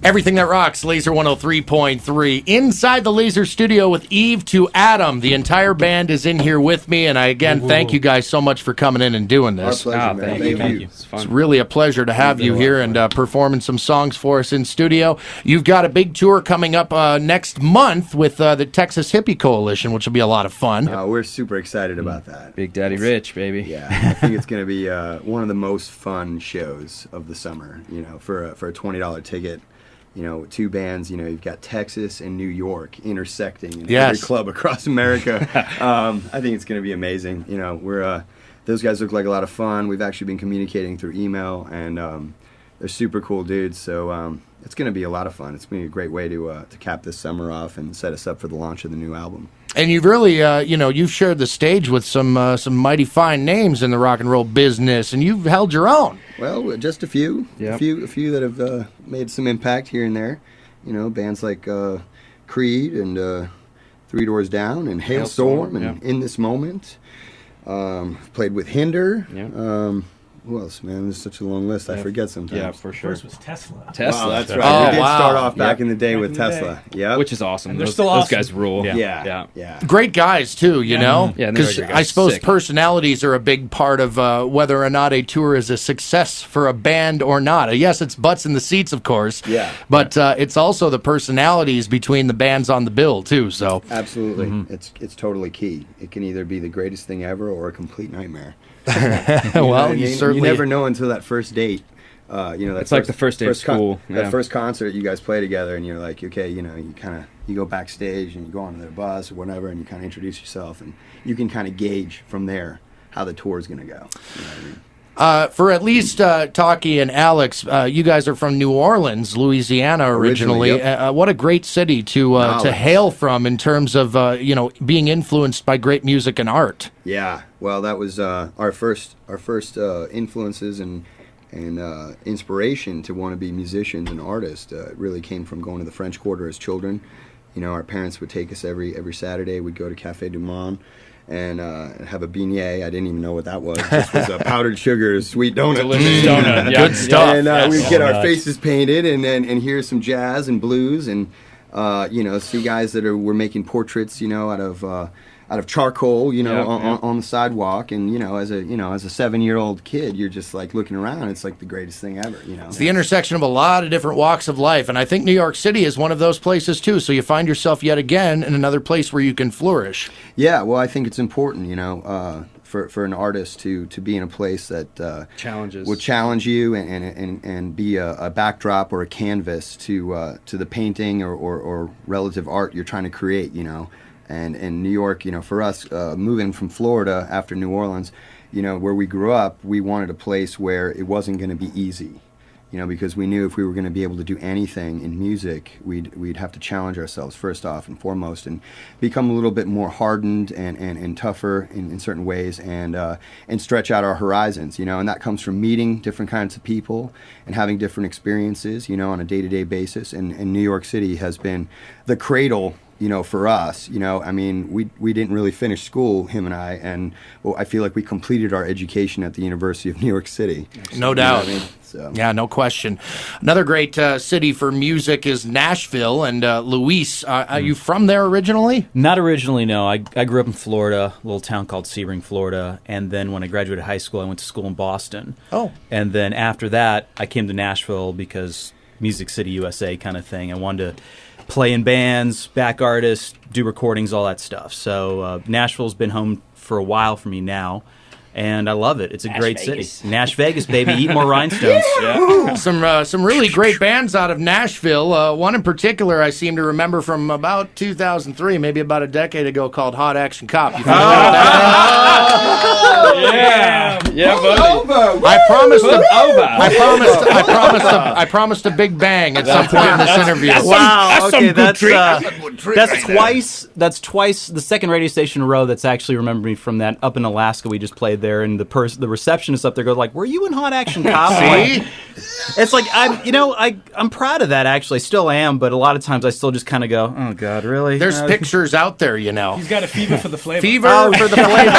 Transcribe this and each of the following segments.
Everything that rocks, Lazer 103.3. Inside the Lazer studio with Eve to Adam. The entire band is in here with me, and I again thank you guys so much for coming in and doing this. Our pleasure, man. Thank you. It's fun. It's really a pleasure to have you here and performing some songs for us in studio. You've got a big tour coming up next month with the Texas Hippie Coalition, which will be a lot of fun. We're super excited about that. Big Daddy Rich, baby. Yeah, I think it's going to be one of the most fun shows of the summer. You know, for a $20 ticket. You know, two bands, you know, you've got Texas and New York intersecting in every club across America. I think it's going to be amazing. You know, those guys look like a lot of fun. We've actually been communicating through email, and they're super cool dudes. So it's going to be a lot of fun. It's going to be a great way to cap this summer off and set us up for the launch of the new album. And you've really, you've shared the stage with some mighty fine names in the rock and roll business, and you've held your own. Well, just a few, Yep. a few that have made some impact here and there. You know, bands like Creed and Three Doors Down and Hailstorm and In This Moment. Played with Hinder. Yeah. Who else, man? There's such a long list. I forget sometimes. Yeah, for sure. First was Tesla. Wow, that's right. Oh, we did wow. start off back in the day Back with in the Tesla. Yeah, Which is awesome. And they're those, still those awesome. guys rule. yeah. Great guys, too, you know? Yeah, they're Because great I guys. suppose Sick. personalities are a big part of whether or not a tour is a success for a band or not. Yes, it's butts in the seats, of course. Yeah. But it's also the personalities between the bands on the bill, too, so... Absolutely. It's totally key. It can either be the greatest thing ever or a complete nightmare. Well, you certainly... You never know until that first date. It's like the first day of school. That first concert you guys play together, and you're like, okay, you know, you go backstage and you go onto their bus or whatever, and you kind of introduce yourself, and you can kind of gauge from there how the tour is going to go. You know what I mean? For at least Taki and Alex, you guys are from New Orleans, Louisiana originally. Yep. What a great city to hail from in terms of being influenced by great music and art. Yeah, well, that was our first influences and inspiration to want to be musicians and artists. It really came from going to the French Quarter as children. You know, our parents would take us every Saturday. We'd go to Café Du Monde and have a beignet. I didn't even know what that was. It just was a powdered sugar sweet donut. Delicious donut. Yeah. Good stuff. And we'd get our faces painted and hear some jazz and blues and see guys that were making portraits, out of charcoal, on the sidewalk. And as a 7-year-old kid, you're just like looking around. It's like the greatest thing ever. It's the intersection of a lot of different walks of life, and I think New York City is one of those places too. So you find yourself yet again in another place where you can flourish. Yeah, well, I think it's important, for an artist to be in a place that Challenges. will challenge you and be a backdrop or a canvas to the painting or relative art you're trying to create. And in New York, for us, moving from Florida after New Orleans, where we grew up, we wanted a place where it wasn't going to be easy, because we knew if we were going to be able to do anything in music, we'd have to challenge ourselves first off and foremost and become a little bit more hardened and tougher in certain ways and stretch out our horizons, and that comes from meeting different kinds of people and having different experiences, on a day-to-day basis. And New York City has been the cradle for us. We didn't really finish school, him and I, and I feel like we completed our education at the University of New York City. No doubt. So. Yeah, no question. Another great city for music is Nashville. And Luis, are you from there originally? Not originally, no. I grew up in Florida, a little town called Sebring, Florida. And then when I graduated high school, I went to school in Boston. Oh. And then after that, I came to Nashville because Music City, USA kind of thing. I wanted to play in bands, back artists, do recordings, all that stuff. So Nashville's been home for a while for me now, and I love it. It's a great city. Nash Vegas, baby. Eat more rhinestones. Yeah. Some really great bands out of Nashville. One in particular I seem to remember from about 2003, maybe about a decade ago, called Hot Action Cop. You familiar with that band? Yeah, buddy. I promised a big bang at some point in this interview. Wow. Okay, that's twice the second radio station in a row that's actually remembered me from that. Up in Alaska, we just played there, and the receptionist up there goes like, "Were you in Hot Action Cop?" See? It's like I'm proud of that. Actually, still am, but a lot of times I still just kind of go, "Oh God, really?" There's pictures out there, He's got a fever for the flavor. For the flavor.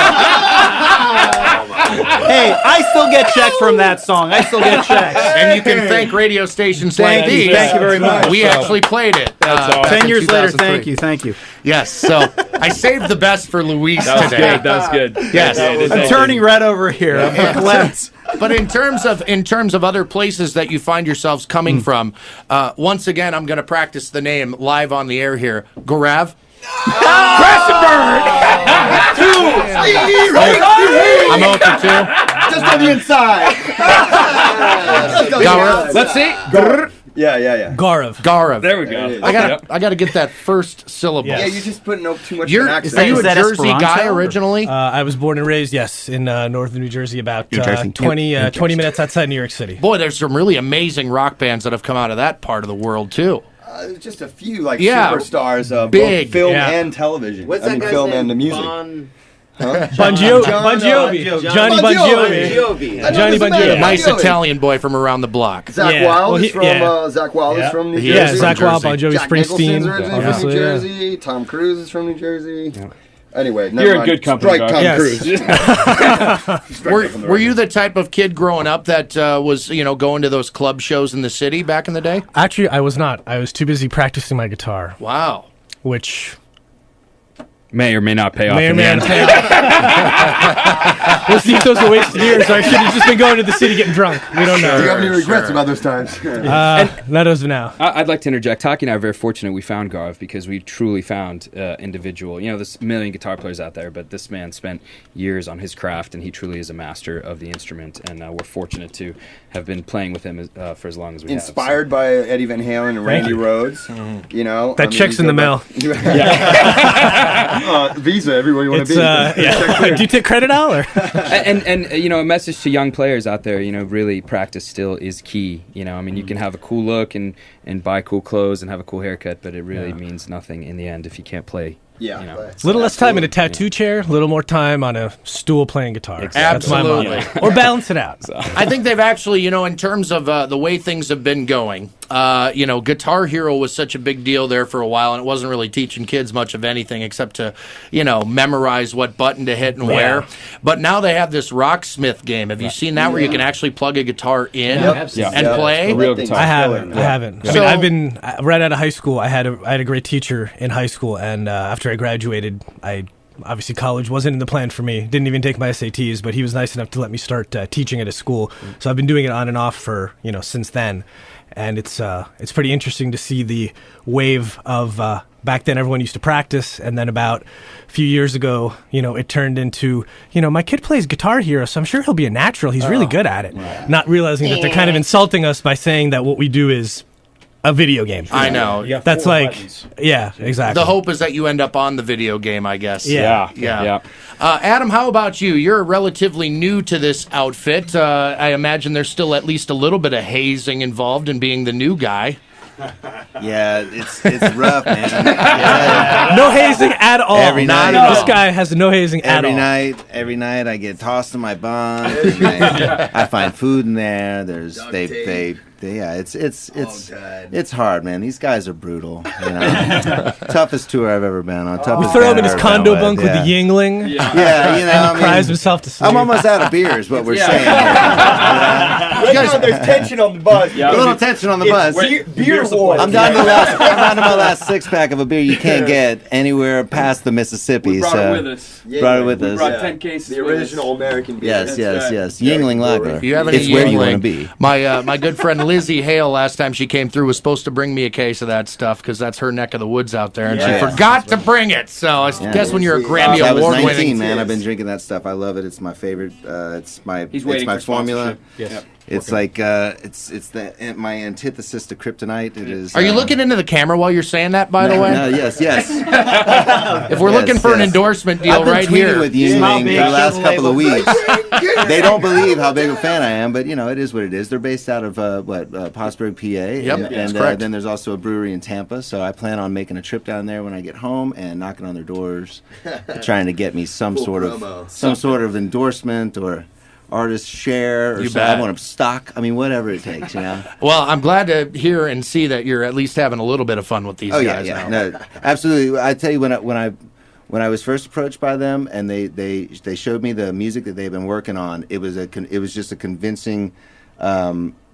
Hey, I still get checks from that song. I still get checks. And you can thank radio stations like Thank you. these. Thank you very much. We actually played it. awesome. back 10 in years later, 2003. thank you. Yes, so I saved the best for Luis That was today. good. That was good. Yes. I'm turning red over here. I'm verklempt. But in terms of other places that you find yourselves coming from, once again, I'm going to practice the name live on the air here. Gorav. Crash and burn. I'm 0 for 2. Just on the inside. Gaurav. Let's see. Yeah. Gaurav. There we go. I gotta get that first syllable. Yeah, you're just putting up too much Are accent. you a Is that Jersey Esperanto, guy or- originally? I was born and raised, yes, in northern New Jersey, about 20 minutes outside New York City. Boy, there's some really amazing rock bands that have come out of that part of the world too. Just a few Yeah. superstars, Big. both film Yeah. and television. What's that guy's film name? and the music. Bon Jovi. Johnny Bon Jovi. Johnny Bon Jovi. Nice Italian boy from around the block. Zach Yeah. Wild Well, is from Zach Wild is from New Jersey. Yeah, Zach Wild, Jersey. Bon Jovi, Jack Springsteen, Nicholson's originally from New obviously. Yeah. Jersey. Tom Cruise is from New Jersey. Anyway, never You're in mind. good company, Strike dog. Tom Yes. Cruise. Were you the type of kid growing up that was going to those club shows in the city back in the day? Actually, I was not. I was too busy practicing my guitar, Wow. which May or may not pay off. may or in the may end. not pay off. We'll see if those are wasted years, or I should have just been going to the city getting drunk. We don't Do you know. have any regrets about those times? Not as of now. I'd like to interject. Taki and I are very fortunate we found Garv because we truly found individual. There's a million guitar players out there, but this man spent years on his craft, and he truly is a master of the instrument. And we're fortunate to have been playing with him for as long as we have. Inspired by Eddie Van Halen and Randy Rhoads. That check's in the mail. Visa, everywhere you want It's to be. do you take credit out or? And a message to young players out there, really practice still is key. You can have a cool look and buy cool clothes and have a cool haircut, but it really means nothing in the end if you can't play. Yeah. A little less time in a tattoo chair, a little more time on a stool playing guitar. Exactly. That's my motto. Absolutely. Or balance it out. I think they've actually, in terms of the way things have been going, Guitar Hero was such a big deal there for a while, and it wasn't really teaching kids much of anything except to, memorize what button to hit and where. But now they have this Rocksmith game. Have you seen that where you can actually plug a guitar in and play? A real guitar. I haven't. I mean, So- I've been right out of high school. I had a great teacher in high school, and after I graduated, obviously college wasn't in the plan for me. Didn't even take my SATs, but he was nice enough to let me start teaching at a school. So I've been doing it on and off for since then, and it's pretty interesting to see the wave of. Back then, everyone used to practice, and then about a few years ago, it turned into, my kid plays Guitar Hero, so I'm sure he'll be a natural. He's really good at it. Right. Not realizing that they're kind of insulting us by saying that what we do is a video game. I know. That's yeah, exactly. The hope is that you end up on the video game, I guess. Yeah. Adam, how about you? You're relatively new to this outfit. I imagine there's still at least a little bit of hazing involved in being the new guy. Yeah, it's rough, man. Yeah. No hazing at all. Every night. This guy has no hazing at all. Every night I get tossed in my bunk. And I find food in there. It's hard, man. These guys are brutal. Toughest tour I've ever been on. Toughest We throw him band in his I've ever condo been bunk with. with the Yingling. Yeah, Cries himself to sleep. I'm almost out of beer, is what we're saying. Right now, there's tension on the bus. A little tension on the bus. Beer war. I'm down to my last 6-pack of a beer you can't get anywhere past the Mississippi. Brought it with us. Brought it with us. Brought 10 cases. The original American beer. Yes. Yingling Lager. If you have any It's where you want to Yingling, be. my good friend Lizzie Hale, last time she came through, was supposed to bring me a case of that stuff because that's her neck of the woods out there, and she forgot to bring it. So I guess when you're a Grammy I was award 19, winning, man. I've been drinking that stuff. I love it. It's my favorite. It's my He's waiting my for formula. sponsorship. Yes. It's like it's my antithesis to kryptonite. It is. are you looking into the camera while you're saying that? By the way, No, yes. if we're looking for an yes. endorsement deal I've been right tweeting here, with Yingling for the last couple of weeks. They don't believe how big a fan I am, but it is what it is. They're based out of Pottsburg, PA. Yep, and that's correct. Then there's also a brewery in Tampa. So I plan on making a trip down there when I get home and knocking on their doors, trying to get me some sort of endorsement or artist share or You something. bet. I want them stock. I mean, whatever it takes. well, I'm glad to hear and see that you're at least having a little bit of fun with these guys now. No, absolutely. I tell you, when I was first approached by them and they showed me the music that they've been working on, it was just a convincing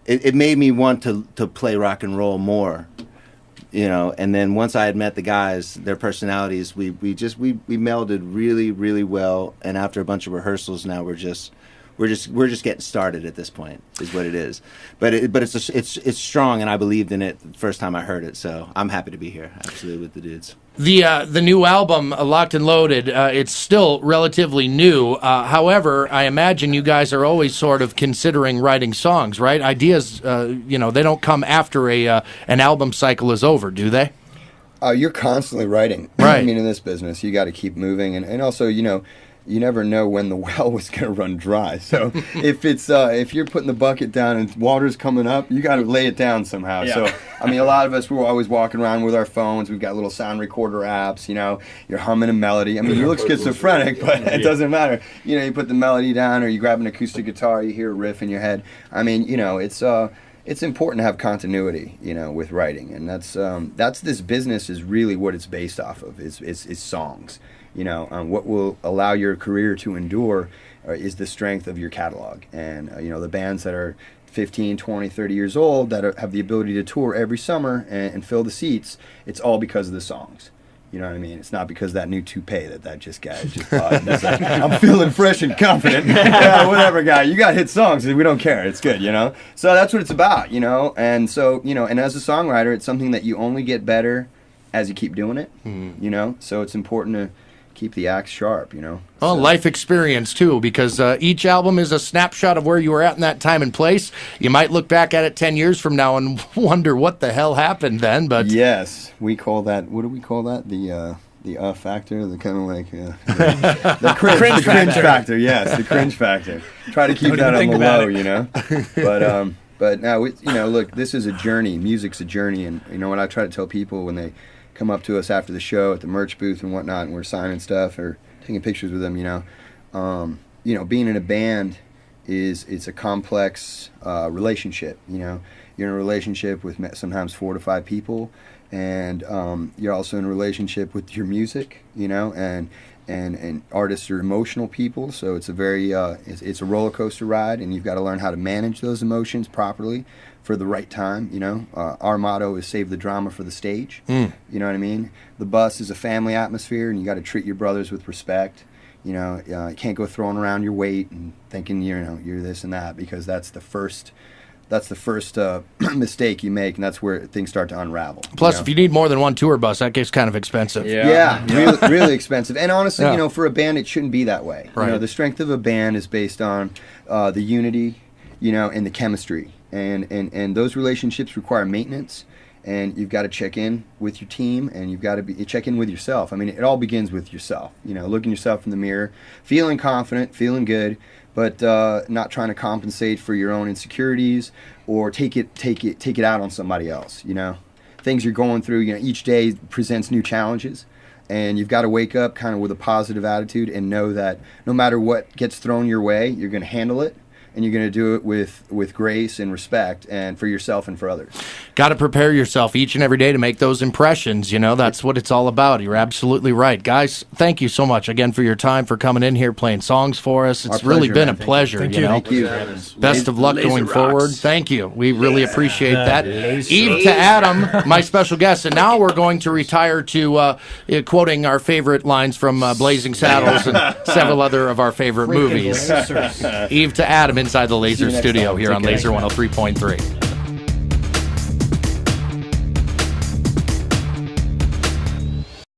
it made me want to play rock and roll more. And then once I had met the guys, their personalities, we melded really, really well. And after a bunch of rehearsals, now we're just getting started at this point, is what it is. But it's strong, and I believed in it the first time I heard it. So I'm happy to be here, absolutely, with the dudes. The new album, Locked and Loaded, it's still relatively new. However, I imagine you guys are always sort of considering writing songs, right? Ideas, they don't come after an album cycle is over, do they? You're constantly writing. Right. I mean, in this business, you got to keep moving, and also, you never know when the well was going to run dry. So if you're putting the bucket down and water's coming up, you got to lay it down somehow. Yeah. So I mean, a lot of us, we're always walking around with our phones. We've got little sound recorder apps. You're humming a melody. I mean, you look schizophrenic, but it doesn't matter. You put the melody down, or you grab an acoustic guitar, you hear a riff in your head. I mean, it's important to have continuity, with writing, and that's this business is really what it's based off of. Is songs. What will allow your career to endure is the strength of your catalog. And, the bands that are 15, 20, 30 years old that have the ability to tour every summer and fill the seats, it's all because of the songs. You know what I mean? It's not because that new toupee that guy just bought. And it's like, I'm feeling fresh and confident. Yeah, whatever, guy. You got hit songs. We don't care. It's good, So that's what it's about, And so, and as a songwriter, it's something that you only get better as you keep doing it, So it's important to keep the axe sharp, Well, so. Life experience, too, because each album is a snapshot of where you were at in that time and place. You might look back at it 10 years from now and wonder what the hell happened then, but... Yes, we call that, what do we call that? The factor, the kind of like... the cringe factor, yes, the cringe factor. Try to keep that on the low, But now, look, this is a journey. Music's a journey, and what I try to tell people when they come up to us after the show at the merch booth and whatnot, and we're signing stuff or taking pictures with them. Being in a band it's a complex relationship. You're in a relationship with sometimes 4 to 5 people, and you're also in a relationship with your music. And artists are emotional people, so it's a very it's a roller coaster ride, and you've got to learn how to manage those emotions properly for the right time. Our motto is save the drama for the stage. You know what I mean? The bus is a family atmosphere, and you got to treat your brothers with respect. You can't go throwing around your weight and thinking you're this and that, because that's the first mistake you make, and that's where things start to unravel. Plus, if you need more than one tour bus, that gets kind of expensive. Really expensive. And honestly, for a band, it shouldn't be that way. Right. The strength of a band is based on the unity, and the chemistry. And those relationships require maintenance, and you've got to check in with your team, and you've got to check in with yourself. I mean, it all begins with yourself. Looking yourself in the mirror, feeling confident, feeling good, but not trying to compensate for your own insecurities or take it out on somebody else. Things you're going through. Each day presents new challenges, and you've got to wake up kind of with a positive attitude and know that no matter what gets thrown your way, you're going to handle it. And you're going to do it with grace and respect, and for yourself and for others. Got to prepare yourself each and every day to make those impressions. That's what it's all about. You're absolutely right. Guys, thank you so much again for your time, for coming in here, playing songs for us. It's really been a pleasure. Thank you. Best of luck going forward. Thank you. We really appreciate that. Eve to Adam, my special guest. And now we're going to retire to quoting our favorite lines from Blazing Saddles and several other of our favorite movies. Eve to Adam inside the Lazer studio here on Lazer 103.3.